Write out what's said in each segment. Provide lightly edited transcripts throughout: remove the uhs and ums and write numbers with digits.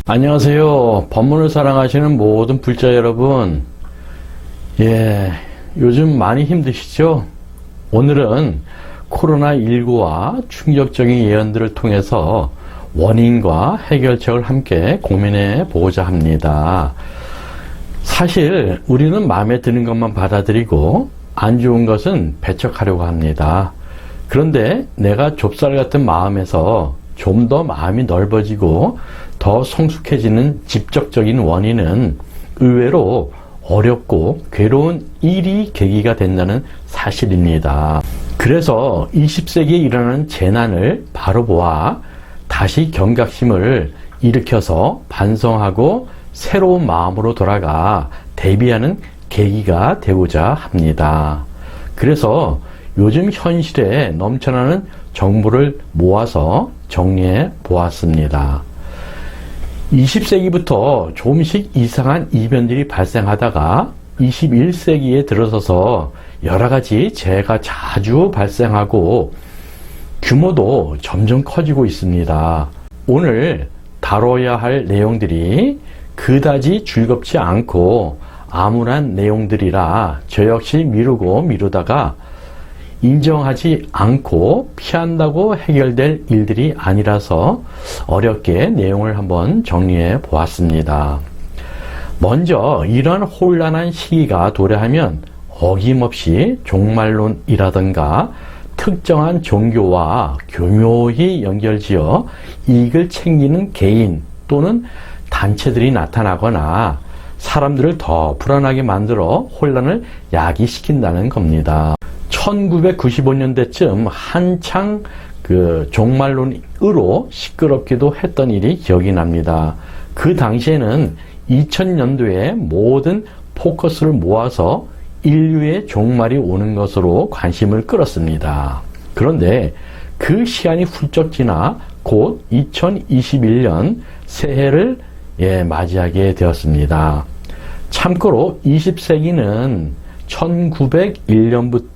안녕하세요. 법문을 사랑하시는 모든 불자 여러분. 요즘 많이 힘드시죠? 오늘은 코로나19와 충격적인 예언들을 통해서 원인과 해결책을 함께 고민해 보고자 합니다. 사실 우리는 마음에 드는 것만 받아들이고 안 좋은 것은 배척하려고 합니다. 그런데 내가 좁쌀 같은 마음에서 좀 더 마음이 넓어지고 더 성숙해지는 직접적인 원인은 의외로 어렵고 괴로운 일이 계기가 된다는 사실입니다. 그래서 20세기에 일어나는 재난을 바로 보아 다시 경각심을 일으켜서 반성하고 새로운 마음으로 돌아가 대비하는 계기가 되고자 합니다. 그래서 요즘 현실에 넘쳐나는 정보를 모아서 정리해 보았습니다. 20세기부터 조금씩 이상한 이변들이 발생하다가 21세기에 들어서서 여러 가지 재해가 자주 발생하고 규모도 점점 커지고 있습니다. 오늘 다뤄야 할 내용들이 그다지 즐겁지 않고 암울한 내용들이라 저 역시 미루다가 인정하지 않고 피한다고 해결될 일들이 아니라서 어렵게 내용을 한번 정리해 보았습니다. 먼저 이러한 혼란한 시기가 도래하면 어김없이 종말론이라든가 특정한 종교와 교묘히 연결지어 이익을 챙기는 개인 또는 단체들이 나타나거나 사람들을 더 불안하게 만들어 혼란을 야기시킨다는 겁니다. 1995년대쯤 한창 종말론으로 시끄럽기도 했던 일이 기억이 납니다. 그 당시에는 2000년도에 모든 포커스를 모아서 인류의 종말이 오는 것으로 관심을 끌었습니다. 그런데 그 시간이 훌쩍 지나 곧 2021년 새해를 맞이하게 되었습니다. 참고로 20세기는 1901년부터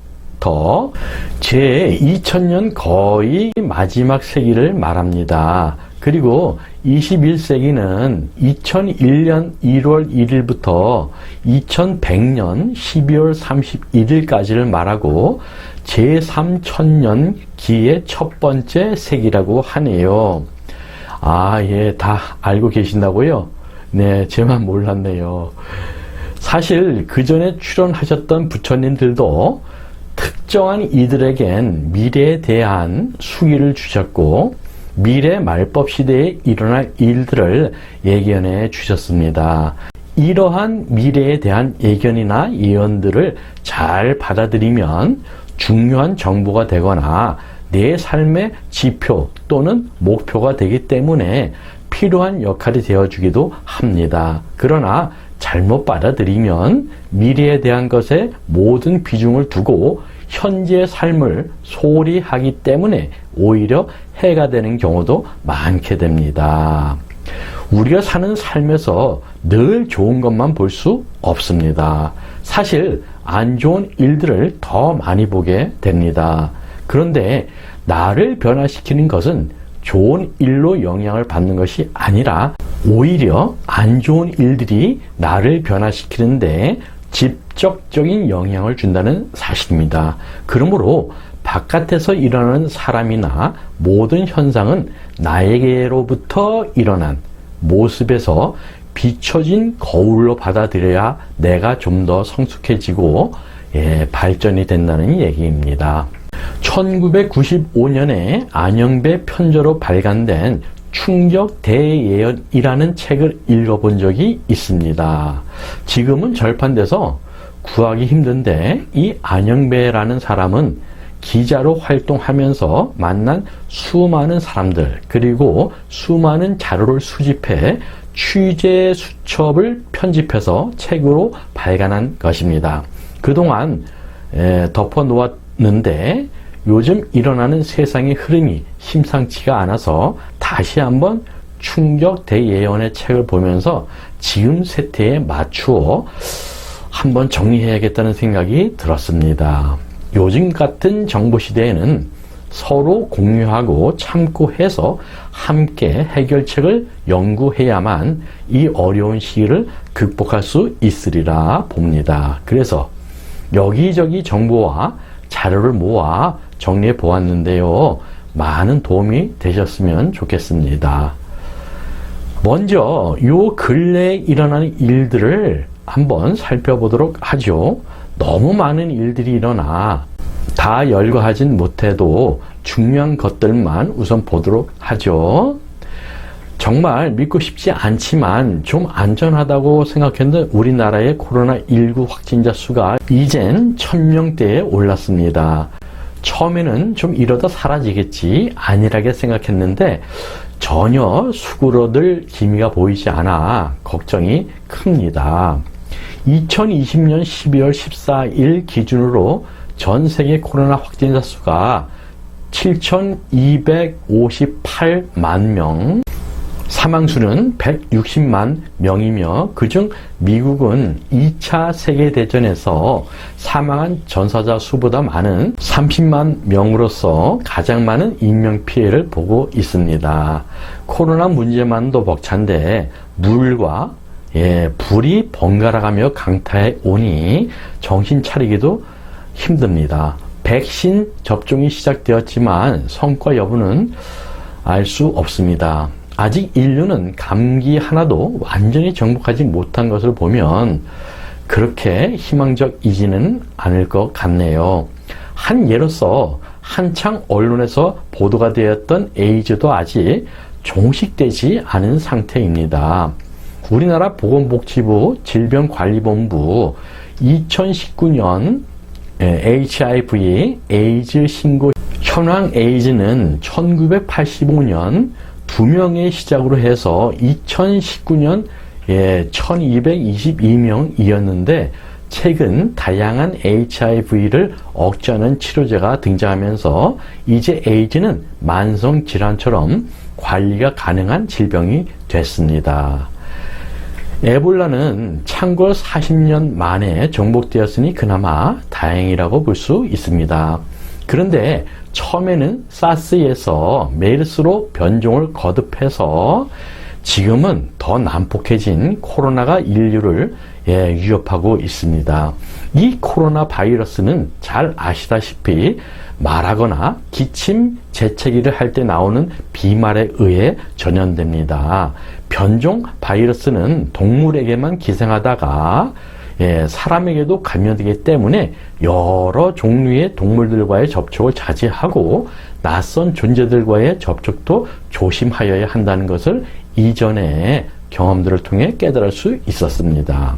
제 2000년 거의 마지막 세기를 말합니다. 그리고 21세기는 2001년 1월 1일부터 2100년 12월 31일까지를 말하고 제3천년기의 첫 번째 세기라고 하네요. 다 알고 계신다고요? 네, 제만 몰랐네요. 사실 그 전에 출연하셨던 부처님들도 특정한 이들에겐 미래에 대한 수기를 주셨고 미래 말법 시대에 일어날 일들을 예견해 주셨습니다. 이러한 미래에 대한 예견이나 예언들을 잘 받아들이면 중요한 정보가 되거나 내 삶의 지표 또는 목표가 되기 때문에 필요한 역할이 되어주기도 합니다. 그러나 잘못 받아들이면 미래에 대한 것에 모든 비중을 두고 현재의 삶을 소홀히 하기 때문에 오히려 해가 되는 경우도 많게 됩니다. 우리가 사는 삶에서 늘 좋은 것만 볼 수 없습니다. 사실 안 좋은 일들을 더 많이 보게 됩니다. 그런데 나를 변화시키는 것은 좋은 일로 영향을 받는 것이 아니라 오히려 안 좋은 일들이 나를 변화시키는데 직접적인 영향을 준다는 사실입니다. 그러므로 바깥에서 일어나는 사람이나 모든 현상은 나에게로부터 일어난 모습에서 비춰진 거울로 받아들여야 내가 좀 더 성숙해지고 발전이 된다는 얘기입니다. 1995년에 안영배 편저로 발간된 충격 대예언이라는 책을 읽어본 적이 있습니다. 지금은 절판돼서 구하기 힘든데 이 안영배라는 사람은 기자로 활동하면서 만난 수많은 사람들 그리고 수많은 자료를 수집해 취재 수첩을 편집해서 책으로 발간한 것입니다. 그동안 덮어놓았는데 요즘 일어나는 세상의 흐름이 심상치가 않아서 다시 한번 충격 대예언의 책을 보면서 지금 세태에 맞추어 한번 정리해야겠다는 생각이 들었습니다. 요즘 같은 정보시대에는 서로 공유하고 참고해서 함께 해결책을 연구해야만 이 어려운 시기를 극복할 수 있으리라 봅니다. 그래서 여기저기 정보와 자료를 모아 정리해 보았는데요. 많은 도움이 되셨으면 좋겠습니다. 먼저 요 근래에 일어나는 일들을 한번 살펴보도록 하죠. 너무 많은 일들이 일어나 다 열거하진 못해도 중요한 것들만 우선 보도록 하죠. 정말 믿고 싶지 않지만 좀 안전하다고 생각했는데 우리나라의 코로나19 확진자 수가 이젠 1000명대에 올랐습니다. 처음에는 좀 이러다 사라지겠지 안일하게 생각했는데 전혀 수그러들 기미가 보이지 않아 걱정이 큽니다. 2020년 12월 14일 기준으로 전 세계 코로나 확진자 수가 7,258만 명, 사망수는 160만 명이며 그중 미국은 2차 세계대전에서 사망한 전사자 수보다 많은 30만 명으로서 가장 많은 인명피해를 보고 있습니다. 코로나 문제만도 벅찬데 물과 불이 번갈아가며 강타해 오니 정신 차리기도 힘듭니다. 백신 접종이 시작되었지만 성과 여부는 알 수 없습니다. 아직 인류는 감기 하나도 완전히 정복하지 못한 것을 보면 그렇게 희망적이지는 않을 것 같네요. 한 예로서 한창 언론에서 보도가 되었던 에이즈도 아직 종식되지 않은 상태입니다. 우리나라 보건복지부 질병관리본부 2019년 HIV 에이즈 신고 현황 에이즈는 1985년 2명의 시작으로 해서 2019년 1222명이었는데 최근 다양한 HIV를 억제하는 치료제가 등장하면서 이제 에이즈는 만성질환처럼 관리가 가능한 질병이 됐습니다. 에볼라는 창궐 40년 만에 정복되었으니 그나마 다행이라고 볼 수 있습니다. 그런데 처음에는 사스에서 메르스로 변종을 거듭해서 지금은 더 난폭해진 코로나가 인류를 위협하고 있습니다. 이 코로나 바이러스는 잘 아시다시피 말하거나 기침, 재채기를 할 때 나오는 비말에 의해 전염됩니다. 변종 바이러스는 동물에게만 기생하다가 사람에게도 감염되기 때문에 여러 종류의 동물들과의 접촉을 자제하고 낯선 존재들과의 접촉도 조심하여야 한다는 것을 이전의 경험들을 통해 깨달을 수 있었습니다.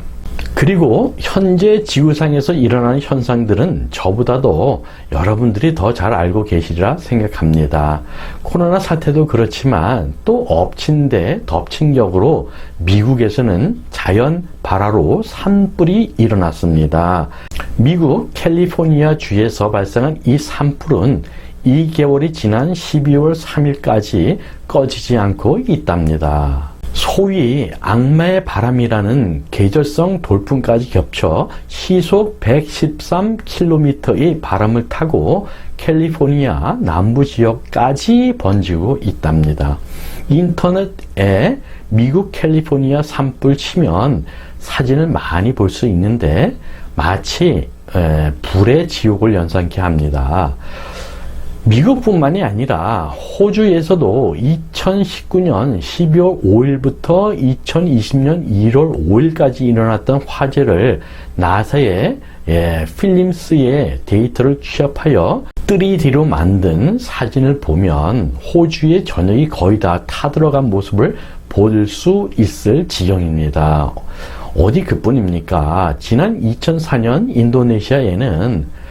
그리고 현재 지구상에서 일어나는 현상들은 저보다도 여러분들이 더 잘 알고 계시리라 생각합니다. 코로나 사태도 그렇지만 또 엎친 데 덮친 격으로 미국에서는 자연 발화로 산불이 일어났습니다. 미국 캘리포니아 주에서 발생한 이 산불은 2개월이 지난 12월 3일까지 꺼지지 않고 있답니다. 소위 악마의 바람이라는 계절성 돌풍까지 겹쳐 시속 113km의 바람을 타고 캘리포니아 남부 지역까지 번지고 있답니다. 인터넷에 미국 캘리포니아 산불 치면 사진을 많이 볼 수 있는데 마치 불의 지옥을 연상케 합니다. 미국뿐만이 아니라 호주에서도 2019년 12월 5일부터 2020년 1월 5일까지 일어났던 화재를 나사의 필림스의 데이터를 취합하여 3D로 만든 사진을 보면 호주의 전역이 거의 다 타들어간 모습을 볼 수 있을 지경입니다. 어디 그뿐입니까? 지난 2004년 인도네시아에는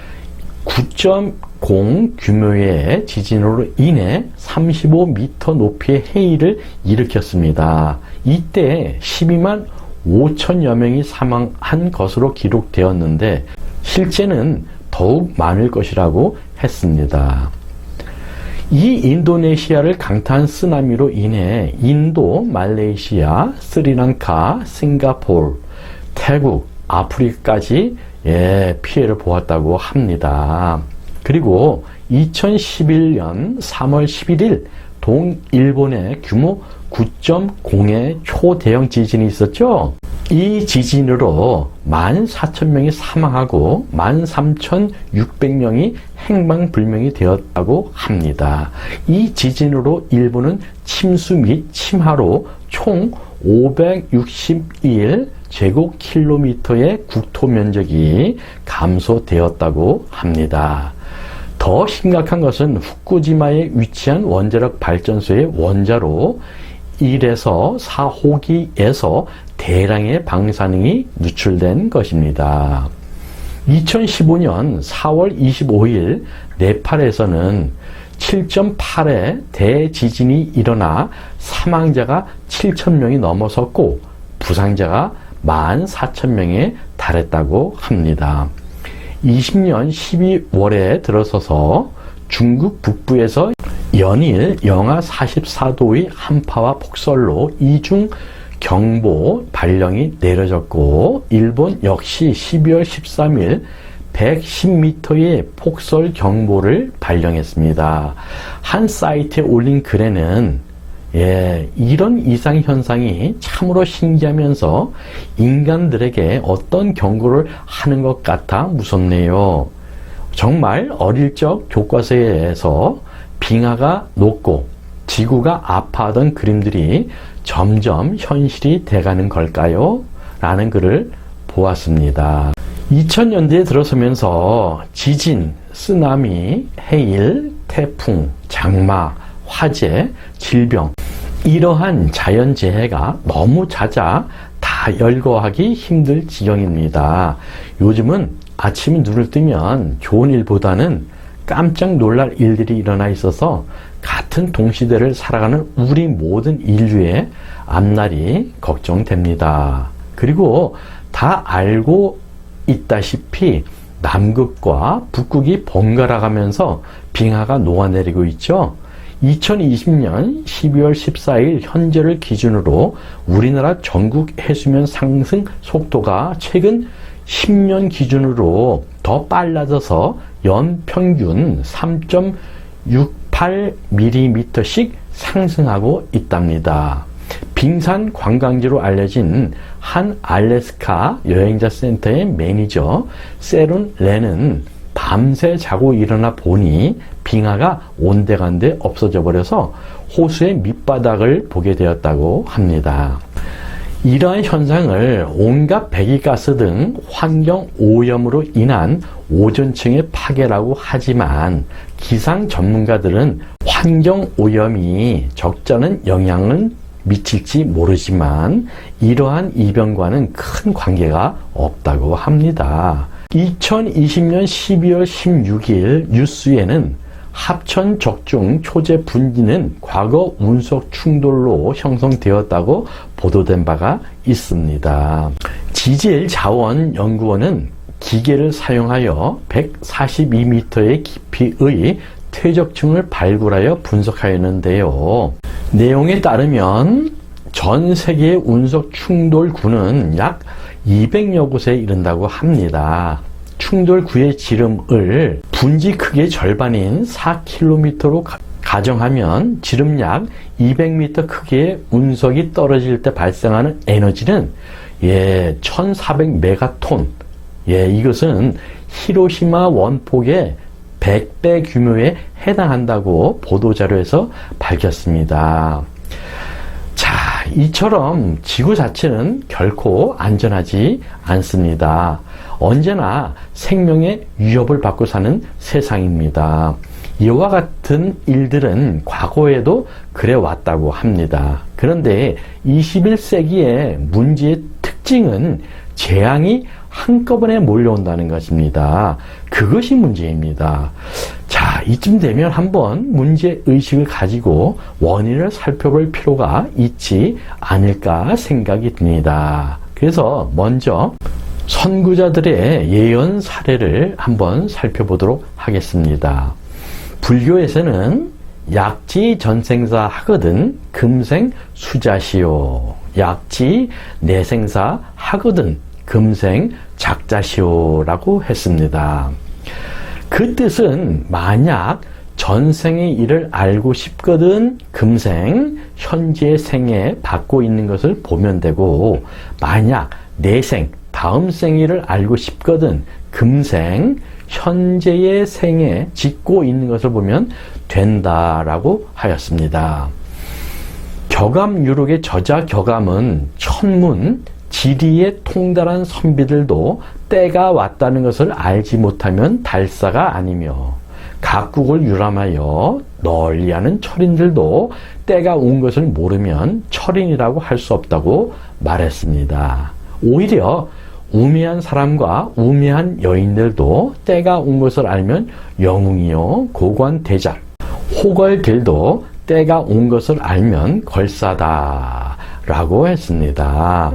9.0 규모의 지진으로 인해 35m 높이의 해일을 일으켰습니다. 이때 12만 5천여 명이 사망한 것으로 기록되었는데 실제는 더욱 많을 것이라고 했습니다. 이 인도네시아를 강타한 쓰나미로 인해 인도, 말레이시아, 스리랑카, 싱가포르, 태국, 아프리카까지 피해를 보았다고 합니다. 그리고 2011년 3월 11일 동일본의 규모 9.0의 초대형 지진이 있었죠. 이 지진으로 14,000명이 사망하고 13,600명이 행방불명이 되었다고 합니다. 이 지진으로 일본은 침수 및 침하로 총 561 제곱킬로미터의 국토 면적이 감소되었다고 합니다. 더 심각한 것은 후쿠시마에 위치한 원자력 발전소의 원자로 1에서 4호기에서 대량의 방사능이 누출된 것입니다. 2015년 4월 25일 네팔에서는 7.8의 대지진이 일어나 사망자가 7,000명이 넘어섰고 부상자가 14,000명에 달했다고 합니다. 20년 12월에 들어서서 중국 북부에서 연일 영하 44도의 한파와 폭설로 이중 경보 발령이 내려졌고 일본 역시 12월 13일 110m의 폭설 경보를 발령했습니다. 한 사이트에 올린 글에는 이런 이상 현상이 참으로 신기하면서 인간들에게 어떤 경고를 하는 것 같아 무섭네요. 정말 어릴 적 교과서에서 빙하가 녹고 지구가 아파하던 그림들이 점점 현실이 돼가는 걸까요? 라는 글을 보았습니다. 2000년대에 들어서면서 지진, 쓰나미, 해일, 태풍, 장마, 화재, 질병 이러한 자연재해가 너무 잦아 다 열거하기 힘들 지경입니다. 요즘은 아침에 눈을 뜨면 좋은 일보다는 깜짝 놀랄 일들이 일어나 있어서 같은 동시대를 살아가는 우리 모든 인류의 앞날이 걱정됩니다. 그리고 다 알고 있다시피 남극과 북극이 번갈아 가면서 빙하가 녹아내리고 있죠. 2020년 12월 14일 현재를 기준으로 우리나라 전국 해수면 상승 속도가 최근 10년 기준으로 더 빨라져서 연평균 3.68mm씩 상승하고 있답니다. 빙산 관광지로 알려진 한 알래스카 여행자 센터의 매니저 세룬 레는 밤새 자고 일어나 보니 빙하가 온데간데 없어져 버려서 호수의 밑바닥을 보게 되었다고 합니다. 이러한 현상을 온갖 배기가스 등 환경 오염으로 인한 오존층의 파괴라고 하지만 기상 전문가들은 환경 오염이 적잖은 영향은 미칠지 모르지만 이러한 이변과는 큰 관계가 없다고 합니다. 2020년 12월 16일 뉴스에는 합천 적중 초제 분지는 과거 운석 충돌로 형성되었다고 보도된 바가 있습니다. 지질자원연구원은 기계를 사용하여 142m의 깊이의 퇴적층을 발굴하여 분석하였는데요. 내용에 따르면 전 세계의 운석 충돌구는 약 200여 곳에 이른다고 합니다. 충돌구의 지름을 분지 크기의 절반인 4km로 가정하면 지름 약 200m 크기의 운석이 떨어질 때 발생하는 에너지는 1400메가톤. 이것은 히로시마 원폭의 100배 규모에 해당한다고 보도자료에서 밝혔습니다. 자, 이처럼 지구 자체는 결코 안전하지 않습니다. 언제나 생명의 위협을 받고 사는 세상입니다. 이와 같은 일들은 과거에도 그래왔다고 합니다. 그런데 21세기의 문제의 특징은 재앙이 한꺼번에 몰려온다는 것입니다. 그것이 문제입니다. 자, 이쯤 되면 한번 문제의식을 가지고 원인을 살펴볼 필요가 있지 않을까 생각이 듭니다. 그래서 먼저 선구자들의 예언 사례를 한번 살펴보도록 하겠습니다. 불교에서는 약지 전생사 하거든 금생 수자시오. 약지 내생사 하거든 금생 작자시오 라고 했습니다. 그 뜻은 만약 전생의 일을 알고 싶거든 금생 현재 생에 받고 있는 것을 보면 되고, 만약 내생 다음 생 일을 알고 싶거든 금생 현재의 생에 짓고 있는 것을 보면 된다라고 하였습니다. 격암유록의 저자 격암은 천문 지리에 통달한 선비들도 때가 왔다는 것을 알지 못하면 달사가 아니며, 각국을 유람하여 널리하는 철인들도 때가 온 것을 모르면 철인이라고 할 수 없다고 말했습니다. 오히려 우매한 사람과 우매한 여인들도 때가 온 것을 알면 영웅이요 고관대작, 호걸들도 때가 온 것을 알면 걸사다라고 했습니다.